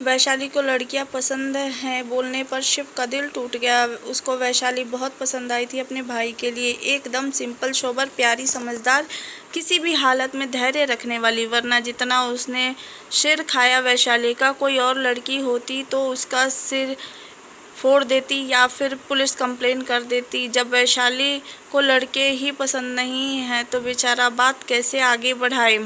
वैशाली को लड़कियां पसंद हैं बोलने पर शिव का दिल टूट गया। उसको वैशाली बहुत पसंद आई थी अपने भाई के लिए। एकदम सिंपल, सोबर, प्यारी, समझदार, किसी भी हालत में धैर्य रखने वाली। वरना जितना उसने सिर खाया वैशाली का, कोई और लड़की होती तो उसका सिर फोड़ देती या फिर पुलिस कंप्लेन कर देती। जब वैशाली को लड़के ही पसंद नहीं हैं तो बेचारा बात कैसे आगे बढ़ाए।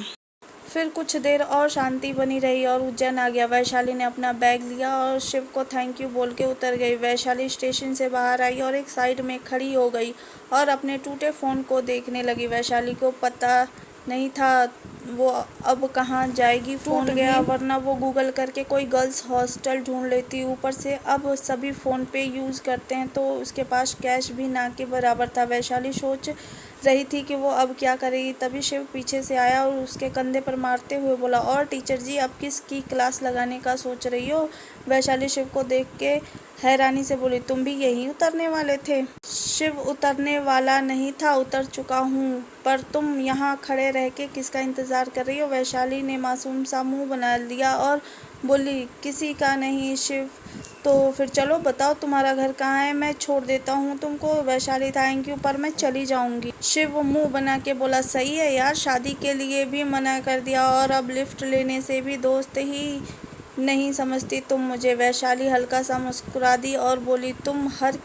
फिर कुछ देर और शांति बनी रही और उज्जैन आ गया। वैशाली ने अपना बैग लिया और शिव को थैंक यू बोल के उतर गई। वैशाली स्टेशन से बाहर आई और एक साइड में खड़ी हो गई और अपने टूटे फ़ोन को देखने लगी। वैशाली को पता नहीं था वो अब कहाँ जाएगी। फ़ोन गया, वरना वो गूगल करके कोई गर्ल्स हॉस्टल ढूंढ लेती। ऊपर से अब सभी फ़ोन पे यूज़ करते हैं तो उसके पास कैश भी ना के बराबर था। वैशाली सोच रही थी कि वो अब क्या करेगी। तभी शिव पीछे से आया और उसके कंधे पर मारते हुए बोला, और टीचर जी, अब किसकी क्लास लगाने का सोच रही हो? वैशाली शिव को देख के हैरानी से बोली, तुम भी यहीं उतरने वाले थे? शिव उतरने वाला नहीं था, उतर चुका हूँ, पर तुम यहाँ खड़े रह के किसका इंतज़ार कर रही हो? वैशाली ने मासूम सा मुँह बना लिया और बोली, किसी का नहीं शिव। तो फिर चलो बताओ तुम्हारा घर कहाँ है, मैं छोड़ देता हूँ तुमको। वैशाली, थैंक यू, पर मैं चली जाऊँगी। शिव मुंह बना के बोला, सही है यार, शादी के लिए भी मना कर दिया और अब लिफ्ट लेने से भी दोस्त ही नहीं समझती तुम मुझे। वैशाली हल्का सा मुस्कुरा दी और बोली, तुम हर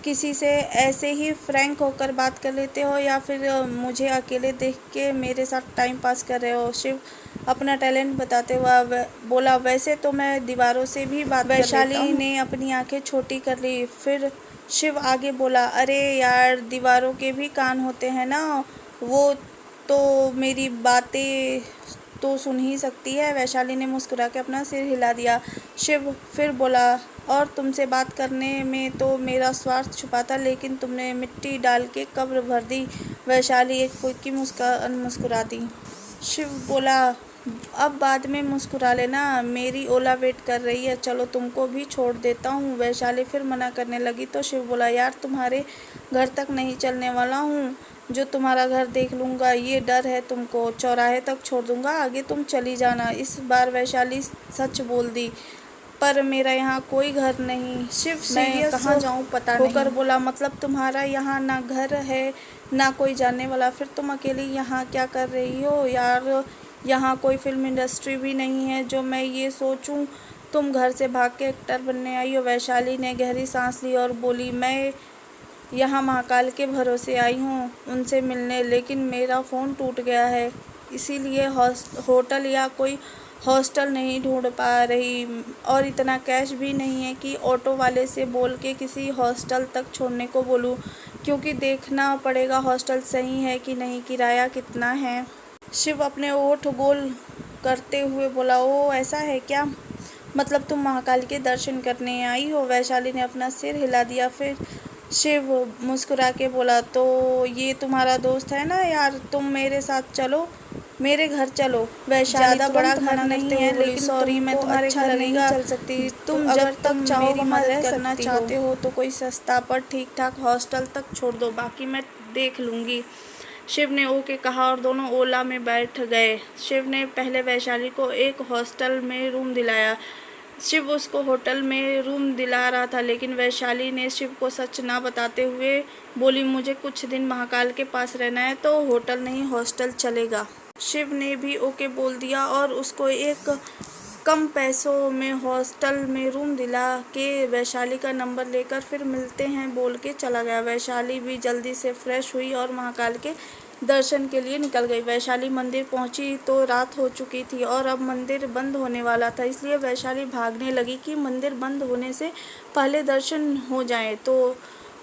किसी से ऐसे ही फ्रैंक होकर बात कर लेते हो या फिर मुझे अकेले देख के मेरे साथ टाइम पास कर रहे हो? शिव अपना टैलेंट बताते हुए बोला, वैसे तो मैं दीवारों से भी बात कर लेता हूँ। वैशाली ने अपनी आंखें छोटी कर ली। फिर शिव आगे बोला, अरे यार, दीवारों के भी कान होते हैं ना, वो तो मेरी बातें तो सुन ही सकती है। वैशाली ने मुस्कुरा के अपना सिर हिला दिया। शिव फिर बोला, और तुमसे बात करने में तो मेरा स्वार्थ छुपा था, लेकिन तुमने मिट्टी डाल के कब्र भर दी। वैशाली एक फुल्की मुस्कुरा दी। शिव बोला, अब बाद में मुस्कुरा लेना, मेरी ओला वेट कर रही है, चलो तुमको भी छोड़ देता हूँ। वैशाली फिर मना करने लगी तो शिव बोला, यार, तुम्हारे घर तक नहीं चलने वाला हूँ जो तुम्हारा घर देख लूँगा, ये डर है तुमको। चौराहे तक छोड़ दूँगा, आगे तुम चली जाना। इस बार वैशाली सच बोल दी, पर मेरा यहाँ कोई घर नहीं। शिव मैं कहाँ जाऊँ पता नहीं होकर बोला, मतलब तुम्हारा यहाँ ना घर है ना कोई जानने वाला, फिर तुम अकेली यहाँ क्या कर रही हो? यार, यहाँ कोई फिल्म इंडस्ट्री भी नहीं है जो मैं ये सोचूं तुम घर से भाग के एक्टर बनने आई हो। वैशाली ने गहरी सांस ली और बोली, मैं यहाँ महाकाल के भरोसे आई हूँ उनसे मिलने, लेकिन मेरा फ़ोन टूट गया है, इसीलिए होटल या कोई हॉस्टल नहीं ढूंढ पा रही, और इतना कैश भी नहीं है कि ऑटो वाले से बोल के किसी हॉस्टल तक छोड़ने को बोलूँ, क्योंकि देखना पड़ेगा हॉस्टल सही है कि नहीं, किराया कितना है। शिव अपने ओठ गोल करते हुए बोला, ओ ऐसा है क्या? मतलब तुम महाकाल के दर्शन करने आई हो? वैशाली ने अपना सिर हिला दिया। फिर शिव मुस्कुरा के बोला, तो ये तुम्हारा दोस्त है ना यार, तुम मेरे साथ चलो, मेरे घर चलो। वैशाली, ज़्यादा बड़ा घर नहीं है, लेकिन सॉरी, मैं तुम्हारे घर नहीं चल सकती। तुम जब तक चाहो मेरी मदद करना चाहते हो तो कोई सस्ता पर ठीक ठाक हॉस्टल तक छोड़ दो, बाकी मैं देख लूँगी। शिव ने ओके कहा और दोनों ओला में बैठ गए। शिव ने पहले वैशाली को एक हॉस्टल में रूम दिलाया। शिव उसको होटल में रूम दिला रहा था, लेकिन वैशाली ने शिव को सच ना बताते हुए बोली, मुझे कुछ दिन महाकाल के पास रहना है तो होटल नहीं हॉस्टल चलेगा। शिव ने भी ओके बोल दिया और उसको एक कम पैसों में हॉस्टल में रूम दिला के वैशाली का नंबर लेकर फिर मिलते हैं बोल के चला गया। वैशाली भी जल्दी से फ्रेश हुई और महाकाल के दर्शन के लिए निकल गई। वैशाली मंदिर पहुंची तो रात हो चुकी थी और अब मंदिर बंद होने वाला था, इसलिए वैशाली भागने लगी कि मंदिर बंद होने से पहले दर्शन हो जाएं तो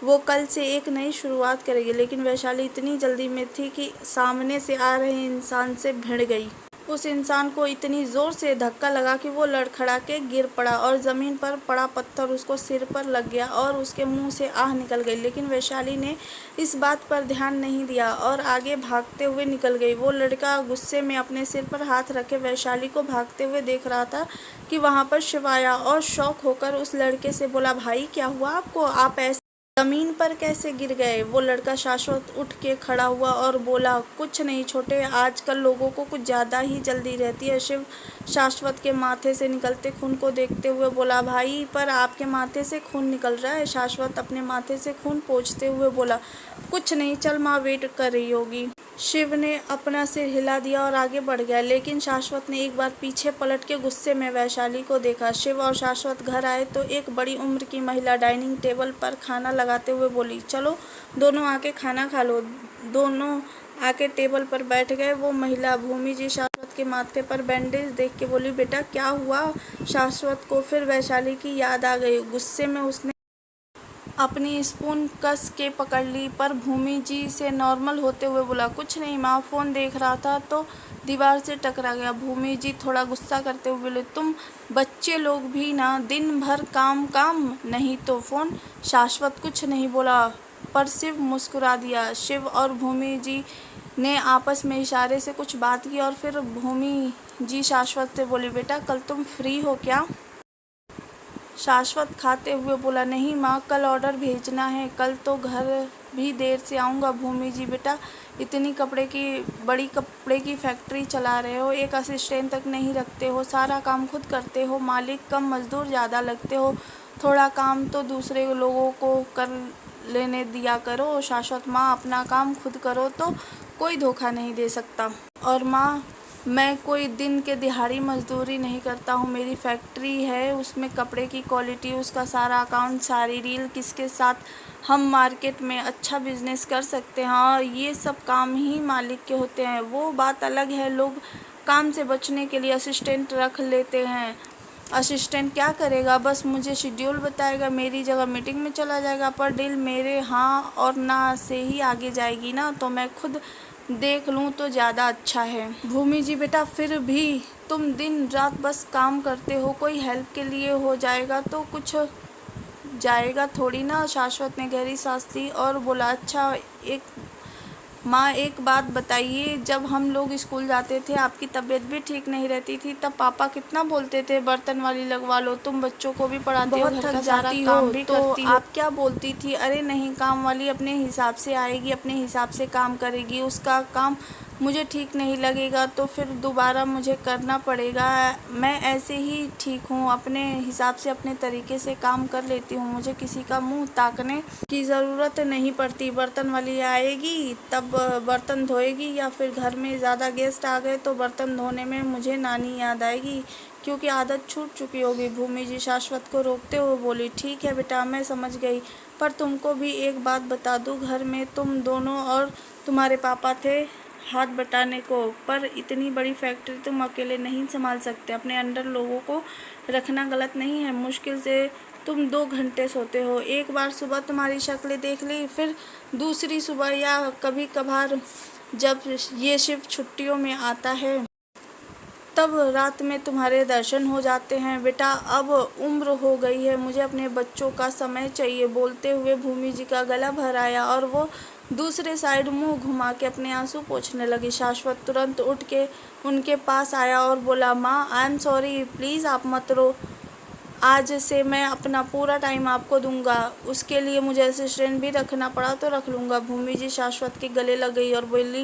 वो कल से एक नई शुरुआत करेगी। लेकिन वैशाली इतनी जल्दी में थी कि सामने से आ रहे इंसान से भिड़ गई। उस इंसान को इतनी ज़ोर से धक्का लगा कि वो लड़खड़ा के गिर पड़ा और ज़मीन पर पड़ा पत्थर उसको सिर पर लग गया और उसके मुंह से आह निकल गई। लेकिन वैशाली ने इस बात पर ध्यान नहीं दिया और आगे भागते हुए निकल गई। वो लड़का गुस्से में अपने सिर पर हाथ रखे वैशाली को भागते हुए देख रहा था कि वहाँ पर शिव आया और शॉक होकर उस लड़के से बोला, भाई क्या हुआ आपको? आप ऐसे ज़मीन पर कैसे गिर गए? वो लड़का शाश्वत उठ के खड़ा हुआ और बोला, कुछ नहीं छोटे, आजकल लोगों को कुछ ज़्यादा ही जल्दी रहती है। शिव शाश्वत के माथे से निकलते खून को देखते हुए बोला, भाई पर आपके माथे से खून निकल रहा है। शाश्वत अपने माथे से खून पोंछते हुए बोला, कुछ नहीं, चल माँ वेट कर रही होगी। शिव ने अपना सिर हिला दिया और आगे बढ़ गया, लेकिन शाश्वत ने एक बार पीछे पलट के गुस्से में वैशाली को देखा। शिव और शाश्वत घर आए तो एक बड़ी उम्र की महिला डाइनिंग टेबल पर खाना लगाते हुए बोली, चलो दोनों आके खाना खा लो। दोनों आके टेबल पर बैठ गए। वो महिला भूमि जी शाश्वत के माथे पर बैंडेज देख के बोली, बेटा क्या हुआ? शाश्वत को फिर वैशाली की याद आ गई। गुस्से में उसने अपनी स्पून कस के पकड़ ली, पर भूमि जी से नॉर्मल होते हुए बोला, कुछ नहीं माँ, फ़ोन देख रहा था तो दीवार से टकरा गया। भूमि जी थोड़ा गुस्सा करते हुए बोले, तुम बच्चे लोग भी ना, दिन भर काम काम नहीं तो फ़ोन। शाश्वत कुछ नहीं बोला, पर शिव मुस्कुरा दिया। शिव और भूमि जी ने आपस में इशारे से कुछ बात की और फिर भूमि जी शाश्वत से बोली, बेटा कल तुम फ्री हो क्या? शाश्वत खाते हुए बोला, नहीं माँ, कल ऑर्डर भेजना है, कल तो घर भी देर से आऊँगा। भूमि जी, बेटा इतनी बड़ी कपड़े की फैक्ट्री चला रहे हो, एक असिस्टेंट तक नहीं रखते हो, सारा काम खुद करते हो, मालिक कम मज़दूर ज़्यादा लगते हो, थोड़ा काम तो दूसरे लोगों को कर लेने दिया करो। शाश्वत, माँ अपना काम खुद करो तो कोई धोखा नहीं दे सकता। और माँ, मैं कोई दिन के दिहाड़ी मजदूरी नहीं करता हूँ, मेरी फैक्ट्री है, उसमें कपड़े की क्वालिटी, उसका सारा अकाउंट, सारी डील, किसके साथ हम मार्केट में अच्छा बिजनेस कर सकते हैं, और ये सब काम ही मालिक के होते हैं। वो बात अलग है, लोग काम से बचने के लिए असिस्टेंट रख लेते हैं। असिस्टेंट क्या करेगा? बस मुझे शेड्यूल बताएगा, मेरी जगह मीटिंग में चला जाएगा, पर डील मेरे हाँ और ना से ही आगे जाएगी ना, तो मैं खुद देख लूँ तो ज़्यादा अच्छा है। भूमि जी, बेटा फिर भी तुम दिन रात बस काम करते हो, कोई हेल्प के लिए हो जाएगा तो कुछ जाएगा थोड़ी ना। शाश्वत ने गहरी सांस ली और बोला, अच्छा माँ एक बात बताइए, जब हम लोग स्कूल जाते थे आपकी तबीयत भी ठीक नहीं रहती थी, तब पापा कितना बोलते थे, बर्तन वाली लगवा लो, तुम बच्चों को भी पढ़ाती हो, घर का सारा काम भी करती हो। आप क्या बोलती थी? अरे नहीं, काम वाली अपने हिसाब से आएगी, अपने हिसाब से काम करेगी, उसका काम मुझे ठीक नहीं लगेगा तो फिर दोबारा मुझे करना पड़ेगा। मैं ऐसे ही ठीक हूँ, अपने हिसाब से अपने तरीके से काम कर लेती हूँ, मुझे किसी का मुंह ताकने की ज़रूरत नहीं पड़ती। बर्तन वाली आएगी तब बर्तन धोएगी, या फिर घर में ज़्यादा गेस्ट आ गए तो बर्तन धोने में मुझे नानी याद आएगी, क्योंकि आदत छूट चुकी होगी। भूमि जी शाश्वत को रोकते हुए बोली, ठीक है बेटा, मैं समझ गई, पर तुमको भी एक बात बता दूँ, घर में तुम दोनों और तुम्हारे पापा थे हाथ बटाने को, पर इतनी बड़ी फैक्ट्री तुम अकेले नहीं संभाल सकते। अपने अंडर लोगों को रखना गलत नहीं है। मुश्किल से तुम 2 घंटे सोते हो, एक बार सुबह तुम्हारी शक्लें देख ली, फिर दूसरी सुबह, या कभी कभार जब ये शिव छुट्टियों में आता है तब रात में तुम्हारे दर्शन हो जाते हैं। बेटा अब उम्र हो गई है, मुझे अपने बच्चों का समय चाहिए। बोलते हुए भूमि जी का गला भर आया और वो दूसरे साइड मुंह घुमा के अपने आंसू पोंछने लगी। शाश्वत तुरंत उठ के उनके पास आया और बोला, माँ आई एम सॉरी, प्लीज़ आप मत रो, आज से मैं अपना पूरा टाइम आपको दूंगा। उसके लिए मुझे असिस्टेंट भी रखना पड़ा तो रख लूँगा। भूमि जी शाश्वत के गले लग गई और बोली,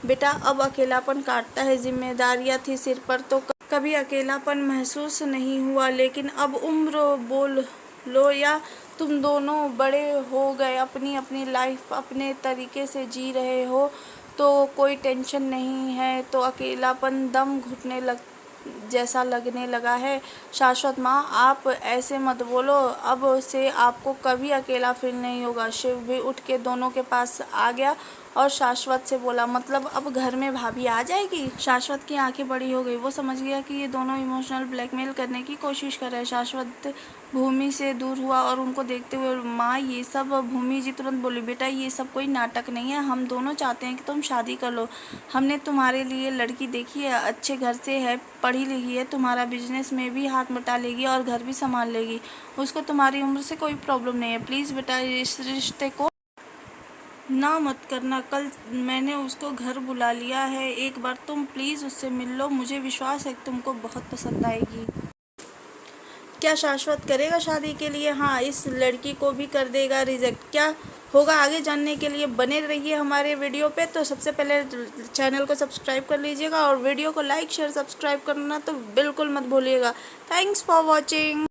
बेटा अब अकेलापन काटता है, जिम्मेदारियाँ थी सिर पर तो कभी अकेलापन महसूस नहीं हुआ, लेकिन अब उम्र बोल लो या तुम दोनों बड़े हो गए, अपनी अपनी लाइफ अपने तरीके से जी रहे हो, तो कोई टेंशन नहीं है, तो अकेलापन दम घुटने जैसा लगने लगा है। शाश्वत, माँ आप ऐसे मत बोलो, अब से आपको कभी अकेला फील नहीं होगा। शिव भी उठ के दोनों के पास आ गया और शाश्वत से बोला, मतलब अब घर में भाभी आ जाएगी? शाश्वत की आंखें बड़ी हो गई, वो समझ गया कि ये दोनों इमोशनल ब्लैकमेल करने की कोशिश कर रहे हैं। शाश्वत भूमि से दूर हुआ और उनको देखते हुए, माँ ये सब। भूमि जी तुरंत बोली, बेटा ये सब कोई नाटक नहीं है, हम दोनों चाहते हैं कि तुम शादी कर लो। हमने तुम्हारे लिए लड़की देखी है, अच्छे घर से है, पढ़ी लिखी है, तुम्हारा बिजनेस में भी हाथ बटा लेगी और घर भी संभाल लेगी, उसको तुम्हारी उम्र से कोई प्रॉब्लम नहीं है। प्लीज़ बेटा इस रिश्ते को ना मत करना, कल मैंने उसको घर बुला लिया है, एक बार तुम प्लीज़ उससे मिल लो, मुझे विश्वास है कि तुमको बहुत पसंद आएगी। क्या शाश्वत करेगा शादी के लिए? हाँ, इस लड़की को भी कर देगा रिजेक्ट। क्या होगा आगे जानने के लिए बने रहिए हमारे वीडियो पे। तो सबसे पहले चैनल को सब्सक्राइब कर लीजिएगा और वीडियो को लाइक शेयर सब्सक्राइब करना तो बिल्कुल मत भूलिएगा। Thanks for watching.